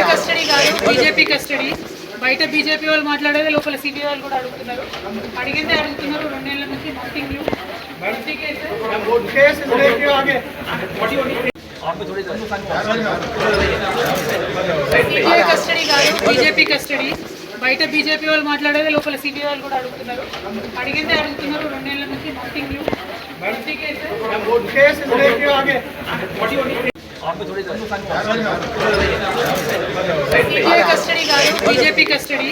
Custody కాదు BJP custody. బయట BJP వాళ్ళు మాట్లాడేది లోపల సిబిఐ వాళ్ళు కూడా అడుగుతున్నారు. అడిగిందే అడుగుతున్నారు. 2 నెలల నుంచి నథింగ్ న్యూ. కస్టడీ కాదు బీజేపీ కస్టడీ. బయట బీజేపీ వాళ్ళు మాట్లాడేది లోపల సిబిఐ వాళ్ళు కూడా అడుగుతున్నారు. అడిగిందే అడుగుతున్నారు. 2 నెలల నుంచి నథింగ్ న్యూ. కస్టడీ కాదు బీజేపీ కస్టడీ.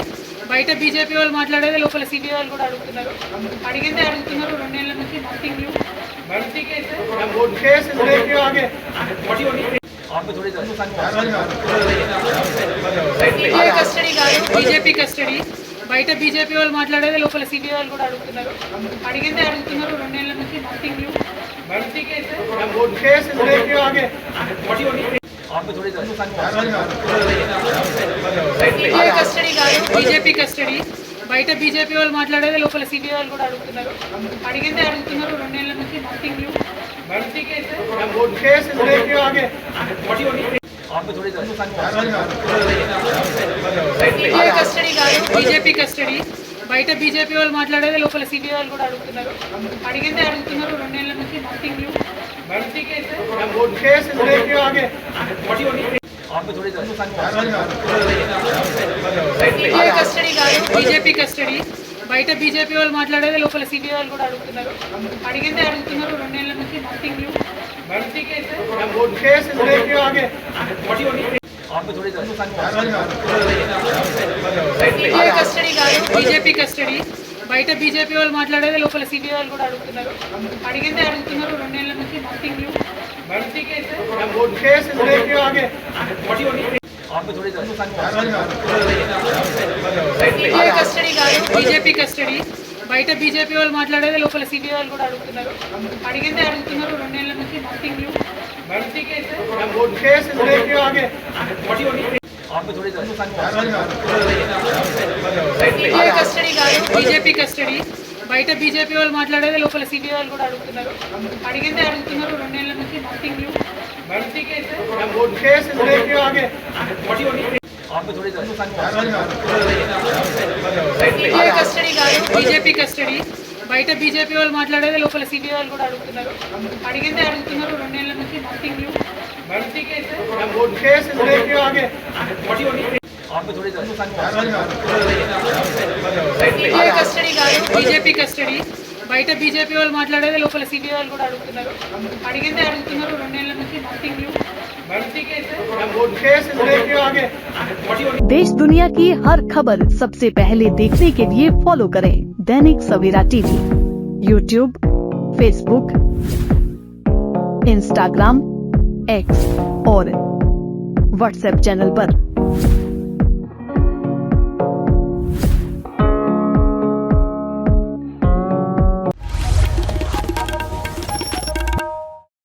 బయట బీజేపీ వాళ్ళు మాట్లాడేది లోపల సిబిఐ వాళ్ళు కూడా అడుగుతున్నారు. అడిగిందే అడుగుతున్నారు. 2 నెలల నుంచి నథింగ్ న్యూ. కస్టడీ కాదు బీజేపీ కస్టడీ. బయట బీజేపీ వాళ్ళు మాట్లాడేది లోపల సిబిఐ వాళ్ళు కూడా అడుగుతున్నారు. అడిగిందే అడుగుతున్నారు. 2 నెలల నుంచి నథింగ్ న్యూ. కస్టడీ కాదు బీజేపీ కస్టడీ. బయట బీజేపీ వాళ్ళు మాట్లాడేది లోపల సిబిఐ వాళ్ళు కూడా అడుగుతున్నారు. అడిగిందే అడుగుతున్నారు. 2 నెలల నుంచి నథింగ్ న్యూ. కస్టడీ కాదు బీజేపీ కస్టడీ. బయట బీజేపీ వాళ్ళు మాట్లాడేది లోపల సిబిఐ వాళ్ళు కూడా అడుగుతున్నారు. అడిగిందే అడుగుతున్నారు. 2 నెలల నుంచి నథింగ్ న్యూ. కస్టడీ కాదు బీజేపీ కస్టడీ. బయట బీజేపీ వాళ్ళు మాట్లాడేది లోపల సిబిఐ వాళ్ళు కూడా అడుగుతున్నారు. అడిగిందే అడుగుతున్నారు. 2 నెలల నుంచి నథింగ్ న్యూ. కస్టడీ కాదు బీజేపీ కస్టడీ. బయట బీజేపీ వాళ్ళు మాట్లాడేది లోపల సిబిఐ వాళ్ళు కూడా అడుగుతున్నారు. అడిగిందే అడుగుతున్నారు. 2 నెలల నుంచి నథింగ్ న్యూ. కస్టడీ కాదు బీజేపీ కస్టడీ. బయట బీజేపీ వాళ్ళు మాట్లాడేది లోపల సిబిఐ వాళ్ళు కూడా అడుగుతున్నారు. అడిగిందే అడుగుతున్నారు. 2 నెలల నుంచి నథింగ్ న్యూ. కస్టడీ కాదు బీజేపీ కస్టడీ. బయట బీజేపీ వాళ్ళు మాట్లాడేది లోపల సిబిఐ వాళ్ళు కూడా అడుగుతున్నారు. అడిగిందే అడుగుతున్నారు. 2 నెలల నుంచి నథింగ్ న్యూ. కస్టడీ కాదు బీజేపీ కస్టడీ. బయట బీజేపీ వాళ్ళు మాట్లాడేది లోపల సిబిఐ వాళ్ళు కూడా అడుగుతున్నారు. అడిగిందే అడుగుతున్నారు. 2 నెలల నుంచి నథింగ్ న్యూ. కస్టడీ కాదు బీజేపీ కస్టడీ. బయట బీజేపీ వాళ్ళు మాట్లాడేది లోపల సిబిఐ వాళ్ళు కూడా అడుగుతున్నారు. అడిగిందే అడుగుతున్నారు. 2 నెలల నుంచి నథింగ్ న్యూ. देश दुनिया की हर खबर सबसे पहले देखने के लिए फॉलो करें Dainik Savera TV, YouTube, Facebook, Instagram, X और व्हाट्सएप चैनल पर।